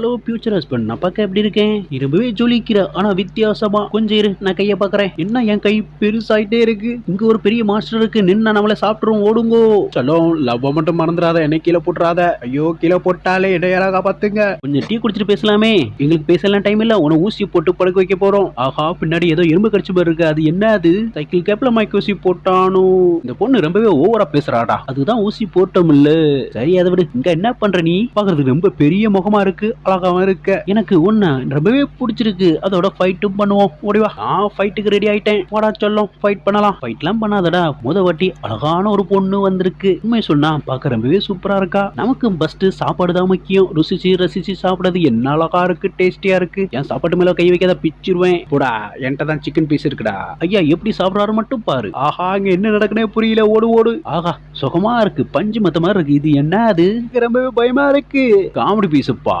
Hello future husband, நான் பார்க்க எப்படி இருக்கேன்? ரொம்பவே ஜொலிக்கிற, ஆனா வித்தியாசமா. கொஞ்சம் இரு, நான் கைய பாக்குறேன். என்ன என் கை பெருசாயிட்டே இருக்கு? இங்க ஒரு பெரிய மாஸ்டர் இருக்கு, நின்னா நம்மள சாப்பிட்டுரும், ஓடுங்கோ. செல்லம், லவ்வ மட்டும் மறந்துடாத, என்னை கீழே போட்டுறாத. ஐயோ, கீழே போட்டாலே என்னை யாராக பாத்துங்க. கொஞ்சம் டீ குடிச்சிட்டு பேசலாமே. எங்களுக்கு பேசலாம் டைம் இல்ல, உன ஊசி போட்டு படுக்க வைக்க போறோம். ஆஹா, பின்னாடி ஏதோ எறும்பு கடிச்சு மாதிரி இருக்கு. அது என்ன? அது சைக்கிள் கேப்ல மைக் ஊசி போட்டானோ? இந்த பொண்ணு ரொம்பவே ஓவரா பேசுறாடா. அதுதான் ஊசி போட்டோம் இல்ல. சரி, அதை விடு. இங்க என்ன பண்ற நீ? பாக்குறதுக்கு ரொம்ப பெரிய முகமா இருக்கு, அழகாவும் இருக்க. எனக்கு உன்ன ரொம்பவே பிடிச்சிருக்கு. அதோட ஃபைட்டும் பண்ணுவோம், ஓடிவா. ஃபைட்டுக்கு ரெடி ஆயிட்டேன், வாடா சொல்லும், ஃபைட் பண்ணலாம். ஃபைட்லாம் பண்ணாதடா, வாட்டி அழகான ஒரு பொண்ணு வந்திருக்கு. உண்மை சொன்னா பார்க்க ரொம்பவே சூப்பரா இருக்கா. நமக்கு ஃபர்ஸ்ட் சாப்பாடு தான் முக்கியம். ருசிச்சு ரசிச்சு சாப்பிடுறது என்ன அழகா இருக்கு, டேஸ்டியா இருக்கு. என் சாப்பாட்டு மேல கை வைக்காத, பிச்சிருவேன். போடா, என்கிட்ட தான் சிக்கன் பீஸ் இருக்குடா. ஐயா, எப்படி சாப்பிடுறாரு மட்டும் பாரு. ஆஹா, இங்க என்ன நடக்குனே புரியல. ஓடு ஓடு. ஆஹா, சுகமா இருக்கு, பஞ்சு மத்த மாதிரி இருக்கு. இது என்ன? அது ரொம்பவே பயமா இருக்கு. காமெடி பீஸுப்பா.